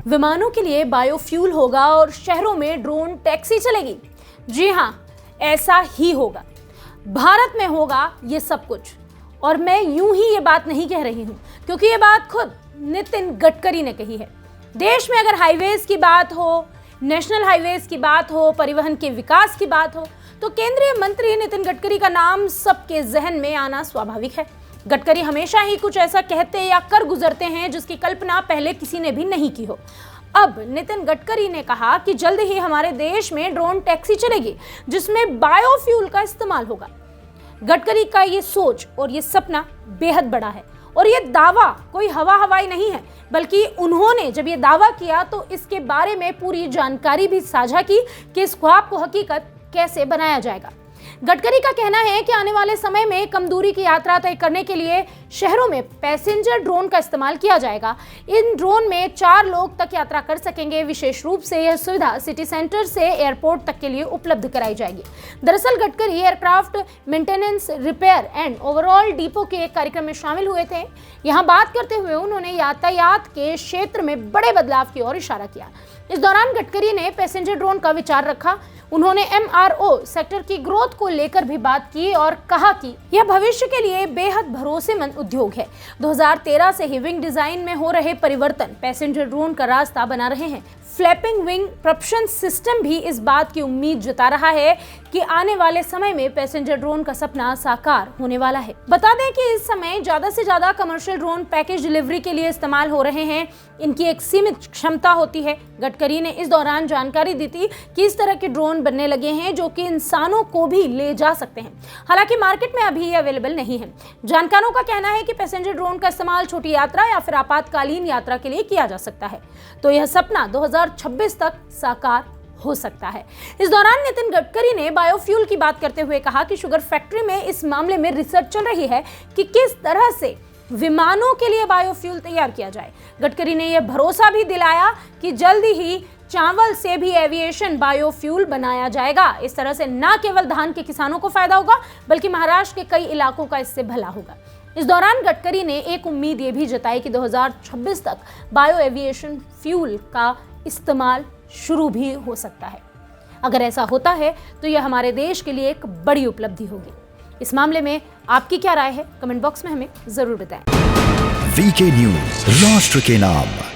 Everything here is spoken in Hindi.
विमानों के लिए बायोफ्यूल होगा और शहरों में ड्रोन टैक्सी चलेगी। जी हां, ऐसा ही होगा। भारत में होगा ये सब कुछ। और मैं यूं ही ये बात नहीं कह रही हूं, क्योंकि ये बात खुद नितिन गडकरी ने कही है। देश में अगर हाईवेज की बात हो, नेशनल हाईवेज की बात हो, परिवहन के विकास की बात हो, तो केंद्रीय मंत्री नितिन गडकरी का नाम सबके जहन में आना स्वाभाविक है। गडकरी हमेशा ही कुछ ऐसा कहते या कर गुजरते हैं जिसकी कल्पना पहले किसी ने भी नहीं की हो। अब नितिन गडकरी ने कहा कि जल्द ही हमारे देश में ड्रोन टैक्सी चलेगी जिसमें बायोफ्यूल का इस्तेमाल होगा। गडकरी का ये सोच और ये सपना बेहद बड़ा है और ये दावा कोई हवाई नहीं है, बल्कि उन्होंने जब ये दावा किया तो इसके बारे में पूरी जानकारी भी साझा की कि इस ख्वाब को हकीकत कैसे बनाया जाएगा। गडकरी का कहना है कि आने वाले समय में कम दूरी की यात्रा तय करने के लिए शहरों में पैसेंजर ड्रोन का इस्तेमाल किया जाएगा। इन ड्रोन में 4 लोग तक यात्रा कर सकेंगे। विशेष रूप से यह सुविधा सिटी सेंटर से एयरपोर्ट तक के लिए उपलब्ध कराई जाएगी। दरअसल Gadkari aircraft maintenance, repair and overall depot के एक कार्यक्रम में शामिल हुए थे। यहाँ बात करते हुए उन्होंने यातायात के क्षेत्र में बड़े बदलाव की ओर इशारा किया। इस दौरान गडकरी ने पैसेंजर ड्रोन का विचार रखा। उन्होंने MRO सेक्टर की ग्रोथ को लेकर भी बात की और कहा कि यह भविष्य के लिए बेहद भरोसेमंद उद्योग है। 2013 से ही विंग डिजाइन में हो रहे परिवर्तन पैसेंजर ड्रोन का रास्ता बना रहे हैं। फ्लैपिंग विंग प्रॉपल्शन सिस्टम भी इस बात की उम्मीद जता रहा है कि आने वाले समय में पैसेंजर ड्रोन का सपना साकार होने वाला है। बता दें कि इस समय ज्यादा से ज्यादा कमर्शियल ड्रोन पैकेज डिलीवरी के लिए इस्तेमाल हो रहे हैं। इनकी एक सीमित क्षमता होती है। गडकरी ने इस दौरान जानकारी दी थी कि इस तरह के ड्रोन बनने लगे हैं जो कि इंसानों को भी ले जा सकते हैं। हालांकि मार्केट में अभी ये अवेलेबल नहीं है। जानकारों का कहना है कि पैसेंजर ड्रोन का इस्तेमाल छोटी यात्रा या फिर आपातकालीन यात्रा के लिए किया जा सकता है। तो यह सपना 2026 तक साकार हो सकता है। इस दौरान नितिन गडकरी ने बायोफ्यूल की बात करते हुए कहा कि शुगर फैक्ट्री में इस मामले में रिसर्च चल रही है कि किस तरह से विमानों के लिए बायोफ्यूल तैयार किया जाए। गडकरी ने यह भरोसा भी दिलाया कि जल्दी ही चावल से भी एविएशन बायोफ्यूल बनाया जाएगा। इस तरह से न केवल धान के किसानों को फायदा होगा, बल्कि महाराष्ट्र के कई इलाकों का इससे भला होगा। इस दौरान गडकरी ने एक उम्मीद ये भी जताई कि 2026 तक बायो एविएशन फ्यूल का इस्तेमाल शुरू भी हो सकता है। अगर ऐसा होता है तो यह हमारे देश के लिए एक बड़ी उपलब्धि होगी। इस मामले में आपकी क्या राय है? कमेंट बॉक्स में हमें जरूर बताएं। वीके न्यूज़, राष्ट्र के नाम।